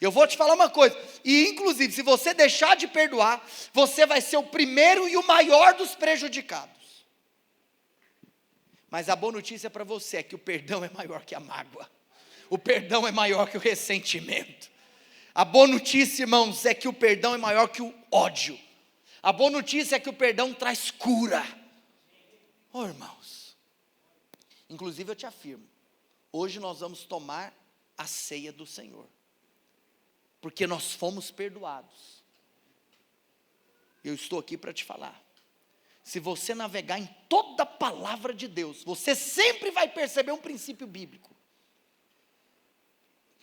Eu vou te falar uma coisa, e inclusive se você deixar de perdoar, você vai ser o primeiro e o maior dos prejudicados. Mas a boa notícia para você é que o perdão é maior que a mágoa. O perdão é maior que o ressentimento. A boa notícia, irmãos, é que o perdão é maior que o ódio. A boa notícia é que o perdão traz cura. Irmãos, inclusive eu te afirmo, hoje nós vamos tomar a ceia do Senhor. Porque nós fomos perdoados. Eu estou aqui para te falar. Se você navegar em toda a palavra de Deus, você sempre vai perceber um princípio bíblico.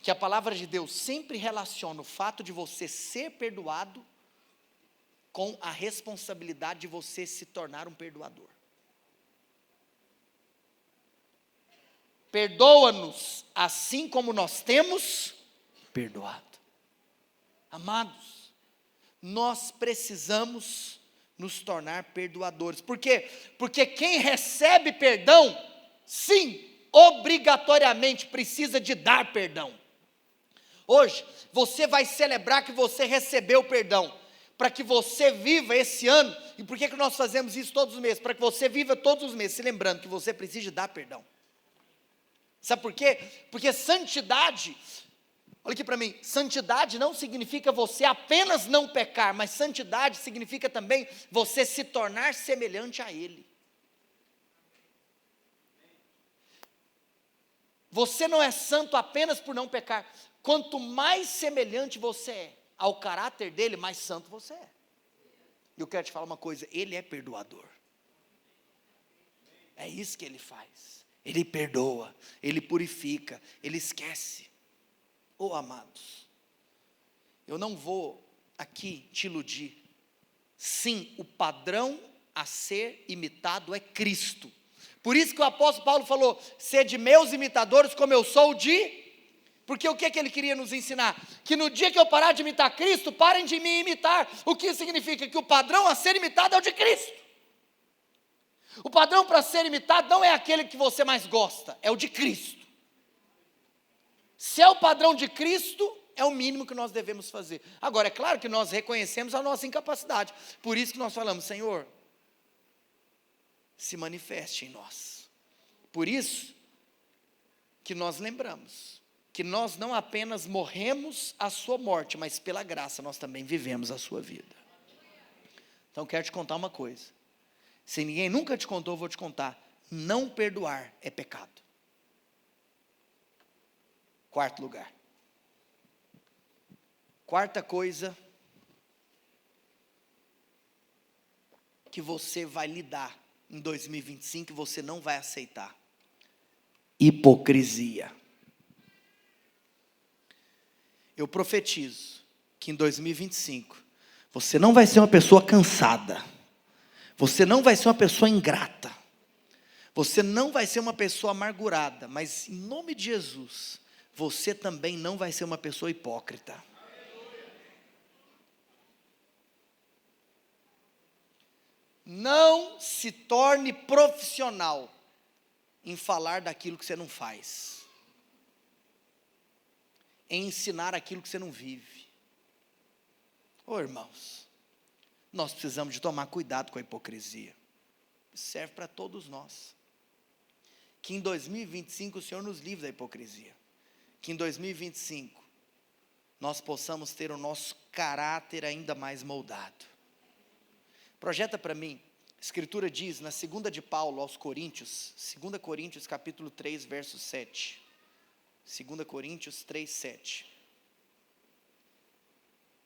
Que a palavra de Deus sempre relaciona o fato de você ser perdoado com a responsabilidade de você se tornar um perdoador. Perdoa-nos assim como nós temos perdoado. Amados, nós precisamos nos tornar perdoadores. Por quê? Porque quem recebe perdão, sim, obrigatoriamente precisa de dar perdão. Hoje, você vai celebrar que você recebeu perdão, para que você viva esse ano. E por que nós fazemos isso todos os meses? Para que você viva todos os meses, se lembrando que você precisa dar perdão. Sabe por quê? Porque santidade, olha aqui para mim, santidade não significa você apenas não pecar, mas santidade significa também você se tornar semelhante a Ele. Você não é santo apenas por não pecar. Quanto mais semelhante você é ao caráter dele, mais santo você é. E eu quero te falar uma coisa, Ele é perdoador. É isso que Ele faz. Ele perdoa, Ele purifica, Ele esquece. Oh, amados, eu não vou aqui te iludir. Sim, o padrão a ser imitado é Cristo. Por isso que o apóstolo Paulo falou, sede meus imitadores como eu sou de... Porque o que ele queria nos ensinar? Que no dia que eu parar de imitar Cristo, parem de me imitar. O que significa? Que o padrão a ser imitado é o de Cristo. O padrão para ser imitado não é aquele que você mais gosta, é o de Cristo. Se é o padrão de Cristo, é o mínimo que nós devemos fazer. Agora, é claro que nós reconhecemos a nossa incapacidade. Por isso que nós falamos, Senhor, se manifeste em nós. Por isso que nós lembramos que nós não apenas morremos a sua morte, mas pela graça nós também vivemos a sua vida. Então quero te contar uma coisa. Se ninguém nunca te contou, eu vou te contar. Não perdoar é pecado. Quarto lugar. Quarta coisa que você vai lidar em 2025 que você não vai aceitar. Hipocrisia. Eu profetizo que em 2025, você não vai ser uma pessoa cansada, você não vai ser uma pessoa ingrata, você não vai ser uma pessoa amargurada, mas em nome de Jesus, você também não vai ser uma pessoa hipócrita. Não se torne profissional em falar daquilo que você não faz. Em ensinar aquilo que você não vive. Ô irmãos, nós precisamos de tomar cuidado com a hipocrisia. Isso serve para todos nós. Que em 2025 o Senhor nos livre da hipocrisia. Que em 2025 nós possamos ter o nosso caráter ainda mais moldado. Projeta para mim, a Escritura diz na segunda de Paulo aos Coríntios, 2 Coríntios capítulo 3, verso 7. 2 Coríntios 3, 7.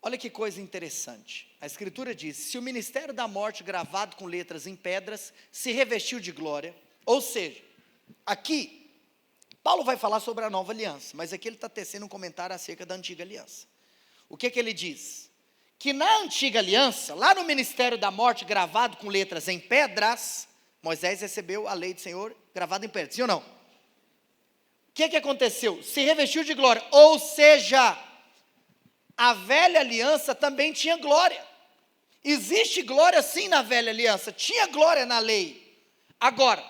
Olha que coisa interessante. A Escritura diz, se o ministério da morte gravado com letras em pedras se revestiu de glória, ou seja, aqui, Paulo vai falar sobre a nova aliança, mas aqui ele está tecendo um comentário acerca da antiga aliança. O que ele diz? Que na antiga aliança, lá no ministério da morte gravado com letras em pedras, Moisés recebeu a lei do Senhor gravada em pedras, sim ou não? O que aconteceu? Se revestiu de glória, ou seja, a velha aliança também tinha glória. Existe glória sim na velha aliança, tinha glória na lei. Agora,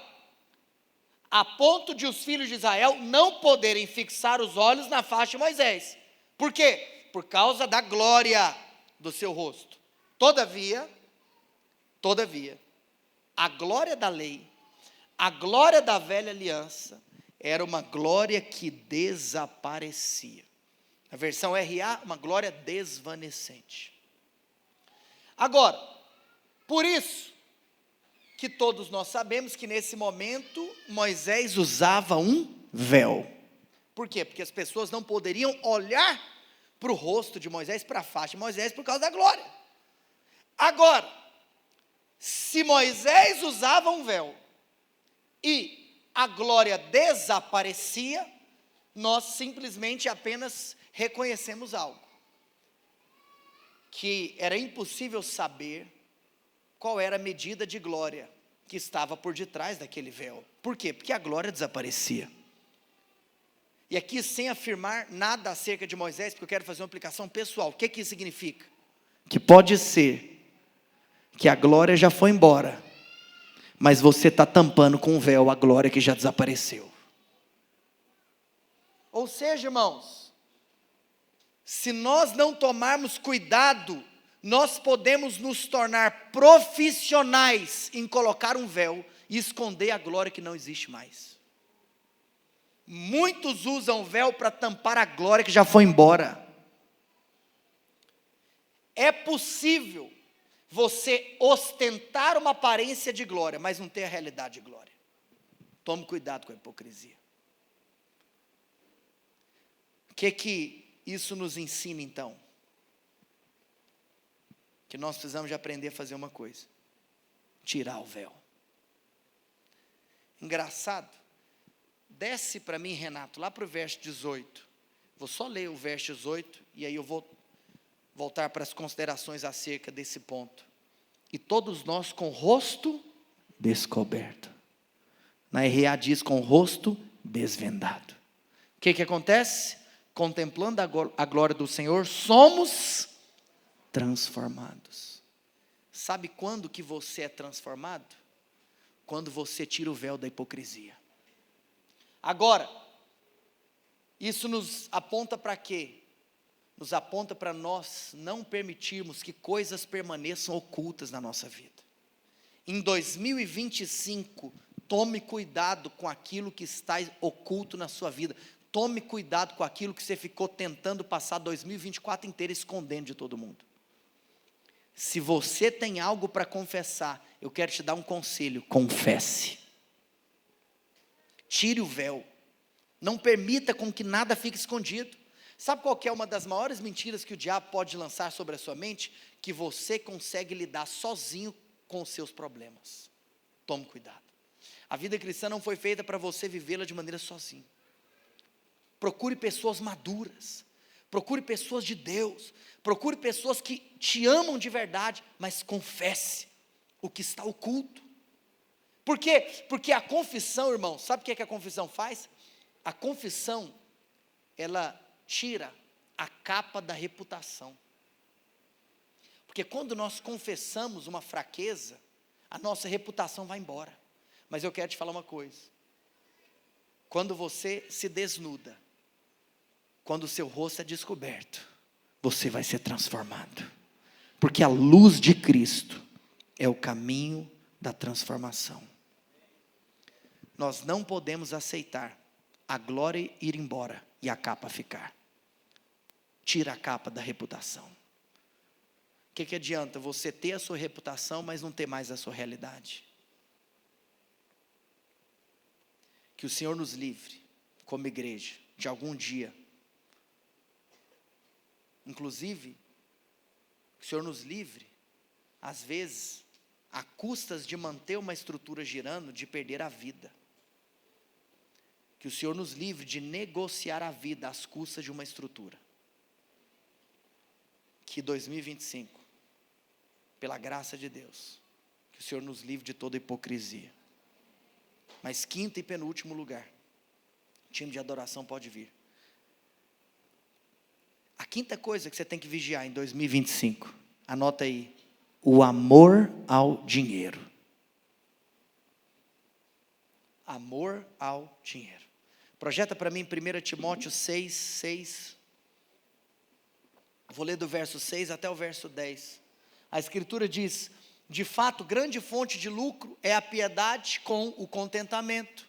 a ponto de os filhos de Israel não poderem fixar os olhos na face de Moisés. Por quê? Por causa da glória do seu rosto. Todavia, a glória da lei, a glória da velha aliança, era uma glória que desaparecia. A versão RA, uma glória desvanecente. Agora, por isso, que todos nós sabemos que nesse momento, Moisés usava um véu. Por quê? Porque as pessoas não poderiam olhar para o rosto de Moisés, para a face de Moisés, por causa da glória. Agora, se Moisés usava um véu, e a glória desaparecia, nós simplesmente apenas reconhecemos algo. Que era impossível saber qual era a medida de glória que estava por detrás daquele véu. Por quê? Porque a glória desaparecia. E aqui, sem afirmar nada acerca de Moisés, porque eu quero fazer uma aplicação pessoal. O que isso significa? Que pode ser que a glória já foi embora, mas você está tampando com um véu a glória que já desapareceu. Ou seja, irmãos, se nós não tomarmos cuidado, nós podemos nos tornar profissionais em colocar um véu e esconder a glória que não existe mais. Muitos usam o véu para tampar a glória que já foi embora. É possível você ostentar uma aparência de glória, mas não ter a realidade de glória. Tome cuidado com a hipocrisia. O que isso nos ensina então? Que nós precisamos de aprender a fazer uma coisa: tirar o véu. Engraçado, desce para mim, Renato, lá para o verso 18, vou só ler o verso 18, e aí eu vou voltar para as considerações acerca desse ponto. E todos nós com o rosto descoberto, na RA diz com o rosto desvendado. O que acontece? Contemplando a glória do Senhor, somos transformados. Sabe quando que você é transformado? Quando você tira o véu da hipocrisia. Agora, isso nos aponta para quê? Nos aponta para nós não permitirmos que coisas permaneçam ocultas na nossa vida. Em 2025, tome cuidado com aquilo que está oculto na sua vida. Tome cuidado com aquilo que você ficou tentando passar 2024 inteiro escondendo de todo mundo. Se você tem algo para confessar, eu quero te dar um conselho: confesse. Tire o véu. Não permita com que nada fique escondido. Sabe qual que é uma das maiores mentiras que o diabo pode lançar sobre a sua mente? Que você consegue lidar sozinho com os seus problemas. Tome cuidado. A vida cristã não foi feita para você vivê-la de maneira sozinho. Procure pessoas maduras. Procure pessoas de Deus. Procure pessoas que te amam de verdade, mas confesse o que está oculto. Por quê? Porque a confissão, irmão, sabe o que a confissão faz? A confissão, ela tira a capa da reputação. Porque quando nós confessamos uma fraqueza, a nossa reputação vai embora. Mas eu quero te falar uma coisa: quando você se desnuda, quando o seu rosto é descoberto, você vai ser transformado. Porque a luz de Cristo é o caminho da transformação. Nós não podemos aceitar a glória ir embora e a capa ficar. Tira a capa da reputação. O que adianta você ter a sua reputação, mas não ter mais a sua realidade? Que o Senhor nos livre, como igreja, de algum dia, inclusive, que o Senhor nos livre, às vezes, a custas de manter uma estrutura girando, de perder a vida. Que o Senhor nos livre de negociar a vida às custas de uma estrutura. Que 2025, pela graça de Deus, que o Senhor nos livre de toda hipocrisia. Mas quinto e penúltimo lugar, o time de adoração pode vir. A quinta coisa que você tem que vigiar em 2025, anota aí: o amor ao dinheiro. Amor ao dinheiro. Projeta para mim 1 Timóteo 6. Vou ler do verso 6 até o verso 10. A Escritura diz: de fato, grande fonte de lucro é a piedade com o contentamento.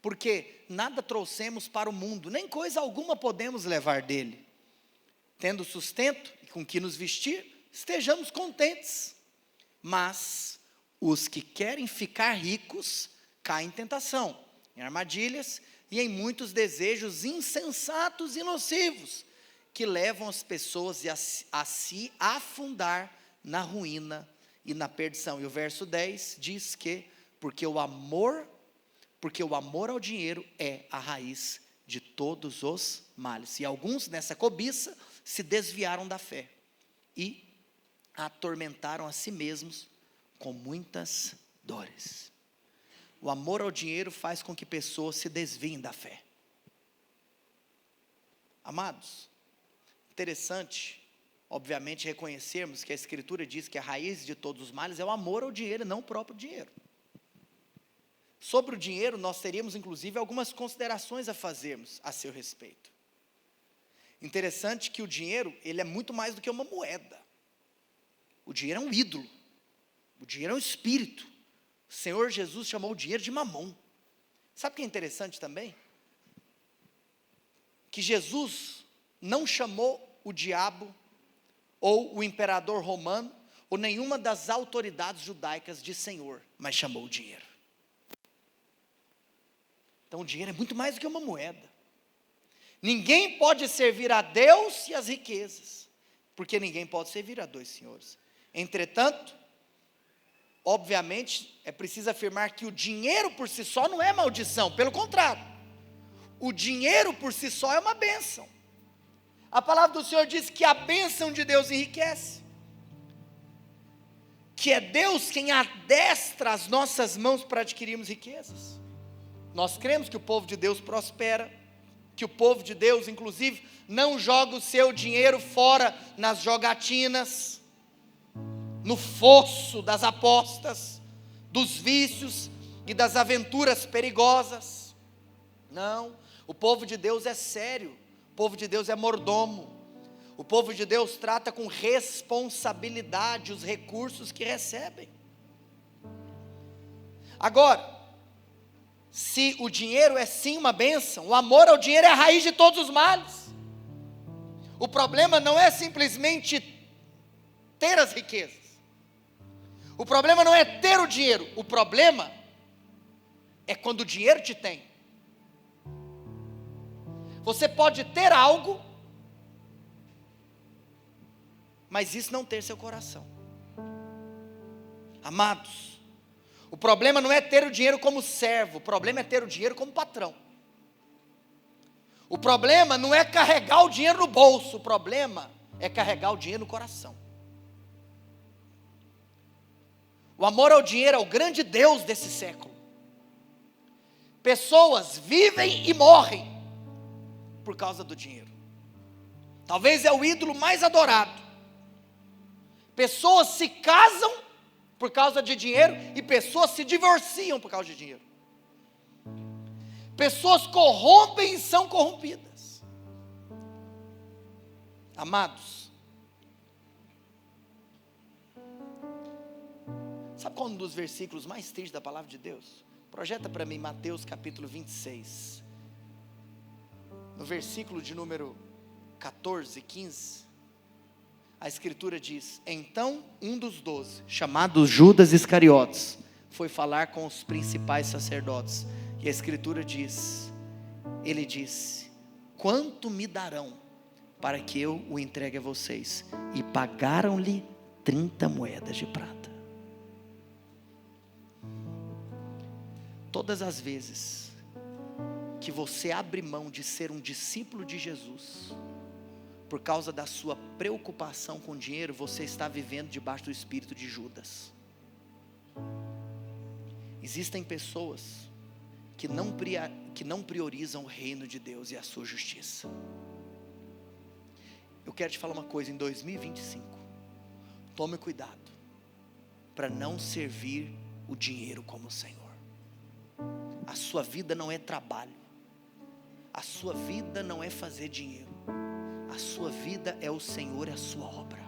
Porque nada trouxemos para o mundo, nem coisa alguma podemos levar dele. Tendo sustento e com que nos vestir, estejamos contentes. Mas os que querem ficar ricos caem em tentação, em armadilhas e em muitos desejos insensatos e nocivos, que levam as pessoas a se afundar na ruína e na perdição. E o verso 10 diz que porque o amor ao dinheiro é a raiz de todos os males. E alguns nessa cobiça se desviaram da fé e atormentaram a si mesmos com muitas dores. O amor ao dinheiro faz com que pessoas se desviem da fé. Amados, interessante, obviamente, reconhecermos que a Escritura diz que a raiz de todos os males é o amor ao dinheiro e não o próprio dinheiro. Sobre o dinheiro, nós teríamos, inclusive, algumas considerações a fazermos a seu respeito. Interessante que o dinheiro, ele é muito mais do que uma moeda. O dinheiro é um ídolo. O dinheiro é um espírito. O Senhor Jesus chamou o dinheiro de mamon. Sabe o que é interessante também? Que Jesus não chamou o diabo, ou o imperador romano, ou nenhuma das autoridades judaicas de Senhor, mas chamou o dinheiro. Então o dinheiro é muito mais do que uma moeda. Ninguém pode servir a Deus e as riquezas, porque ninguém pode servir a dois senhores. Entretanto, obviamente, é preciso afirmar que o dinheiro por si só não é maldição, pelo contrário, o dinheiro por si só é uma bênção. A palavra do Senhor diz que a bênção de Deus enriquece, que é Deus quem adestra as nossas mãos para adquirirmos riquezas. Nós cremos que o povo de Deus prospera, que o povo de Deus, inclusive, não joga o seu dinheiro fora nas jogatinas, no fosso das apostas, dos vícios e das aventuras perigosas. Não, o povo de Deus é sério, o povo de Deus é mordomo, o povo de Deus trata com responsabilidade os recursos que recebem. Agora, se o dinheiro é sim uma bênção, o amor ao dinheiro é a raiz de todos os males. O problema não é simplesmente ter as riquezas, o problema não é ter o dinheiro, o problema é quando o dinheiro te tem. Você pode ter algo, mas isso não ter seu coração. Amados, o problema não é ter o dinheiro como servo, o problema é ter o dinheiro como patrão. O problema não é carregar o dinheiro no bolso, o problema é carregar o dinheiro no coração. O amor ao dinheiro é o grande Deus desse século. Pessoas vivem e morrem por causa do dinheiro. Talvez é o ídolo mais adorado. Pessoas se casam por causa de dinheiro e pessoas se divorciam por causa de dinheiro. Pessoas corrompem e são corrompidas. Amados, sabe qual é um dos versículos mais tristes da palavra de Deus? Projeta para mim Mateus capítulo 26. No versículo de número 14, 15, a Escritura diz: então um dos 12, chamado Judas Iscariotes, foi falar com os principais sacerdotes, e a Escritura diz, ele disse: quanto me darão para que eu o entregue a vocês? E pagaram-lhe 30 moedas de prata. Todas as vezes que você abre mão de ser um discípulo de Jesus, por causa da sua preocupação com dinheiro, você está vivendo debaixo do espírito de Judas. Existem pessoas que não priorizam o reino de Deus e a sua justiça. Eu quero te falar uma coisa, em 2025, tome cuidado, para não servir o dinheiro como Senhor. A sua vida não é trabalho, a sua vida não é fazer dinheiro, a sua vida é o Senhor e a sua obra.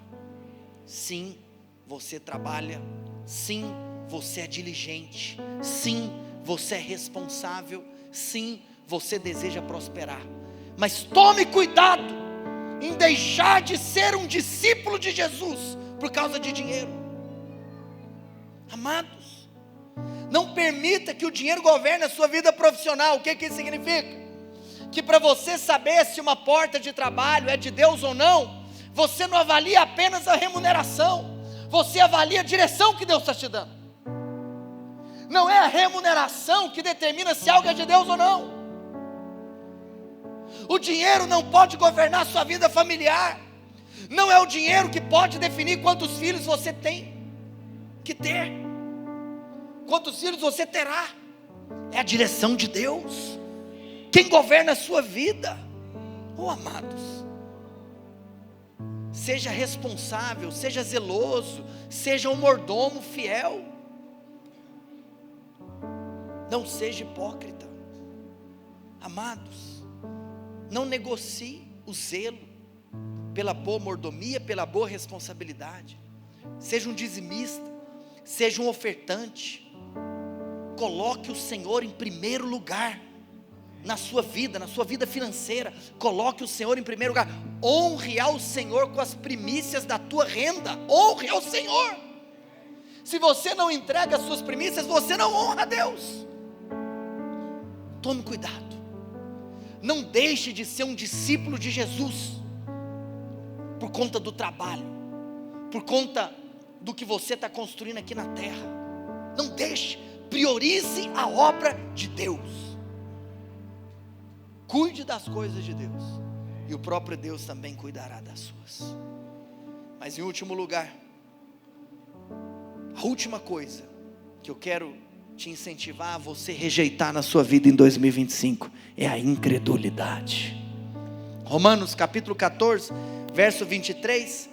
Sim, você trabalha, sim, você é diligente, sim, você é responsável, sim, você deseja prosperar, mas tome cuidado em deixar de ser um discípulo de Jesus por causa de dinheiro. Amados, não permita que o dinheiro governe a sua vida profissional. O que isso significa? Que para você saber se uma porta de trabalho é de Deus ou não, você não avalia apenas a remuneração, você avalia a direção que Deus está te dando. Não é a remuneração que determina se algo é de Deus ou não. O dinheiro não pode governar a sua vida familiar. Não é o dinheiro que pode definir quantos filhos você tem que ter, quantos filhos você terá. É a direção de Deus quem governa a sua vida. Oh, amados, seja responsável, seja zeloso, seja um mordomo fiel. Não seja hipócrita. Amados, não negocie o zelo pela boa mordomia, pela boa responsabilidade. Seja um dizimista, seja um ofertante. Coloque o Senhor em primeiro lugar na sua vida financeira. Coloque o Senhor em primeiro lugar. Honre ao Senhor com as primícias da tua renda. Honre ao Senhor. Se você não entrega as suas primícias, você não honra a Deus. Tome cuidado. Não deixe de ser um discípulo de Jesus por conta do trabalho, por conta do que você está construindo aqui na terra. Não deixe. Priorize a obra de Deus. Cuide das coisas de Deus, e o próprio Deus também cuidará das suas. Mas em último lugar, a última coisa que eu quero te incentivar a você rejeitar na sua vida em 2025 é a incredulidade. Romanos capítulo 14, verso 23,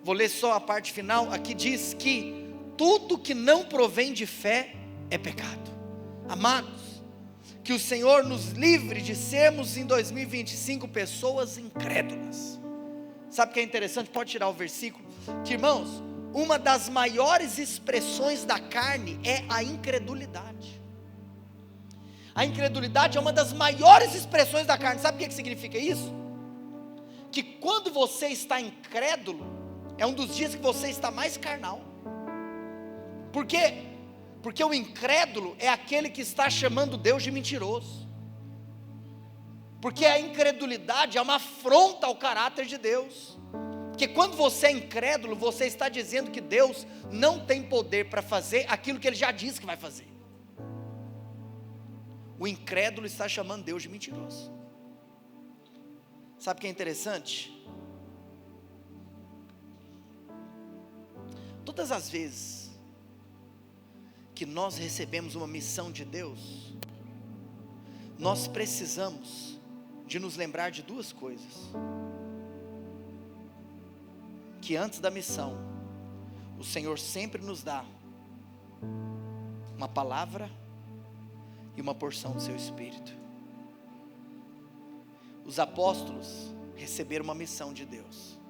vou ler só a parte final. Aqui diz que tudo que não provém de fé é pecado. Amados, que o Senhor nos livre de sermos em 2025 pessoas incrédulas. Sabe o que é interessante? Pode tirar o versículo. Que, irmãos, uma das maiores expressões da carne é a incredulidade. A incredulidade é uma das maiores expressões da carne. Sabe o que significa isso? Que quando você está incrédulo, é um dos dias que você está mais carnal. Por quê? Porque o incrédulo é aquele que está chamando Deus de mentiroso. Porque a incredulidade é uma afronta ao caráter de Deus. Porque quando você é incrédulo, você está dizendo que Deus não tem poder para fazer aquilo que Ele já disse que vai fazer. O incrédulo está chamando Deus de mentiroso. Sabe o que é interessante? Todas as vezes que nós recebemos uma missão de Deus, nós precisamos de nos lembrar de duas coisas: que antes da missão, o Senhor sempre nos dá uma palavra e uma porção do seu Espírito. Os apóstolos receberam uma missão de Deus,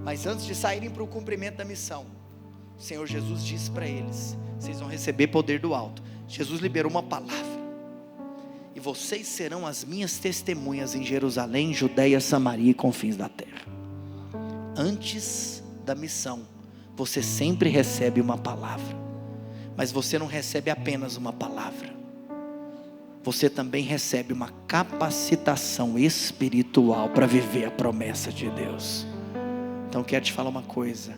mas antes de saírem para o cumprimento da missão, o Senhor Jesus disse para eles: vocês vão receber poder do alto. Jesus liberou uma palavra: e vocês serão as minhas testemunhas em Jerusalém, Judeia, Samaria e confins da terra. Antes da missão, você sempre recebe uma palavra, mas você não recebe apenas uma palavra, você também recebe uma capacitação espiritual para viver a promessa de Deus. Então quero te falar uma coisa: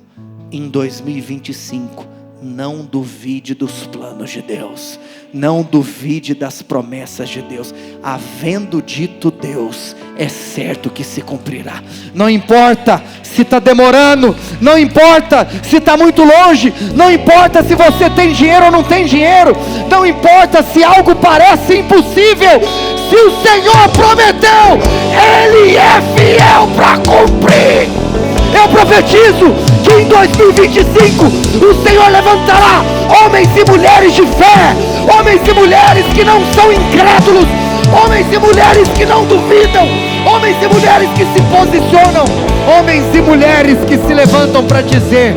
em 2025, não duvide dos planos de Deus, não duvide das promessas de Deus. Havendo dito Deus, é certo que se cumprirá. Não importa se está demorando, não importa se está muito longe, não importa se você tem dinheiro ou não tem dinheiro, não importa se algo parece impossível. Se o Senhor prometeu, Ele é fiel para cumprir. Eu profetizo que em 2025 o Senhor levantará homens e mulheres de fé, homens e mulheres que não são incrédulos, homens e mulheres que não duvidam, homens e mulheres que se posicionam, homens e mulheres que se levantam para dizer: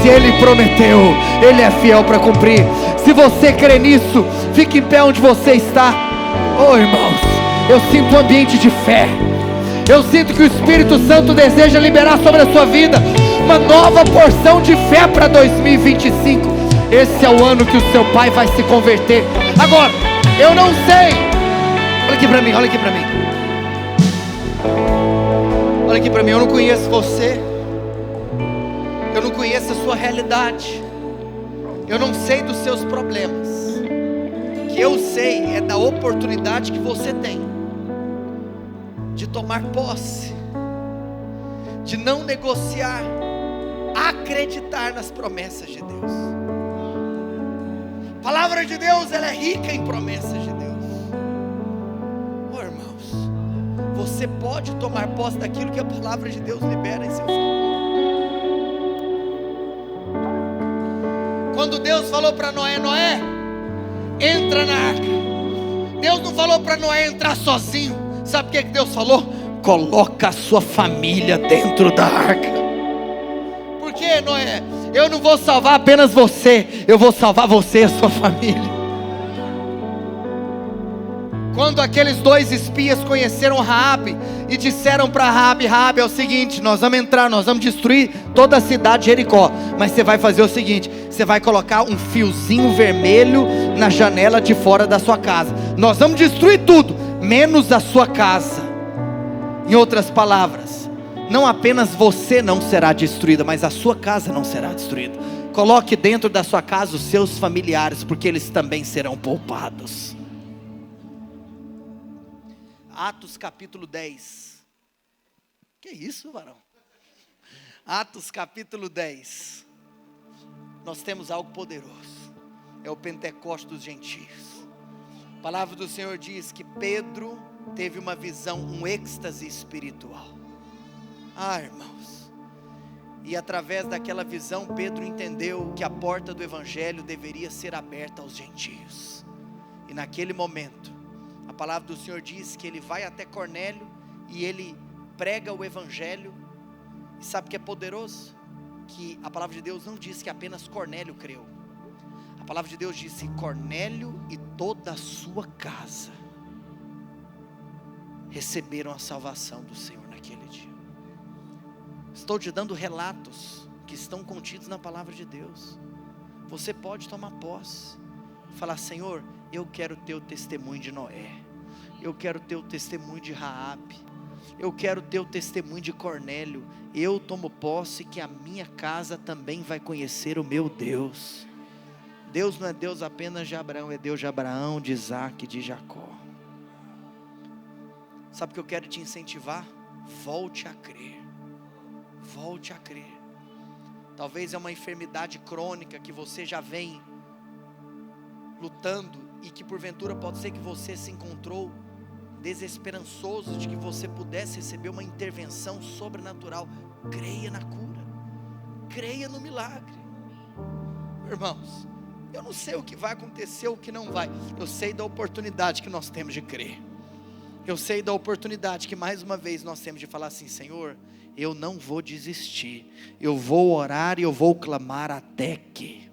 se Ele prometeu, Ele é fiel para cumprir. Se você crê nisso, fique em pé onde você está. Oh, irmãos, eu sinto um ambiente de fé. Eu sinto que o Espírito Santo deseja liberar sobre a sua vida uma nova porção de fé para 2025. Esse é o ano que o seu pai vai se converter. Agora, eu não sei. Olha aqui para mim, olha aqui para mim. Olha aqui para mim, eu não conheço você. Eu não conheço a sua realidade. Eu não sei dos seus problemas. O que eu sei é da oportunidade que você tem de tomar posse, de não negociar, acreditar nas promessas de Deus. A palavra de Deus, ela é rica em promessas de Deus. Oh, irmãos, você você pode tomar posse daquilo que a palavra de Deus libera em seu favor. Quando Deus falou para Noé: Noé, entra na arca. Deus não falou para Noé entrar sozinho. Sabe o que Deus falou? Coloca a sua família dentro da arca. Por que, Noé? Eu não vou salvar apenas você, eu vou salvar você e a sua família. Quando aqueles 2 espias conheceram Raabe e disseram para Raabe: Raabe, é o seguinte, nós vamos entrar, nós vamos destruir toda a cidade de Jericó, mas você vai fazer o seguinte, você vai colocar um fiozinho vermelho na janela de fora da sua casa. Nós vamos destruir tudo, menos a sua casa. Em outras palavras, não apenas você não será destruída, mas a sua casa não será destruída. Coloque dentro da sua casa os seus familiares, porque eles também serão poupados. Atos capítulo 10. Que isso, varão? Atos capítulo 10. Nós temos algo poderoso. É o Pentecoste dos gentios. A palavra do Senhor diz que Pedro teve uma visão, um êxtase espiritual. Irmãos. E através daquela visão, Pedro entendeu que a porta do evangelho deveria ser aberta aos gentios. E naquele momento, a palavra do Senhor diz que ele vai até Cornélio e ele prega o evangelho. E sabe o que é poderoso? Que a palavra de Deus não diz que apenas Cornélio creu. A palavra de Deus diz que Cornélio e toda a sua casa receberam a salvação do Senhor naquele dia. Estou te dando relatos que estão contidos na palavra de Deus. Você pode tomar posse, falar: Senhor, eu quero ter o testemunho de Noé, eu quero ter o testemunho de Raabe, eu quero ter o testemunho de Cornélio. Eu tomo posse que a minha casa também vai conhecer o meu Deus. Deus não é Deus apenas de Abraão, é Deus de Abraão, de Isaac e de Jacó. Sabe o que eu quero te incentivar? Volte a crer. Volte a crer. Talvez é uma enfermidade crônica que você já vem lutando e que porventura pode ser que você se encontrou desesperançoso de que você pudesse receber uma intervenção sobrenatural. Creia na cura, creia no milagre. Irmãos, eu não sei o que vai acontecer, o que não vai. Eu sei da oportunidade que nós temos de crer. Eu sei da oportunidade que mais uma vez nós temos de falar assim: Senhor, eu não vou desistir, eu vou orar e eu vou clamar até que.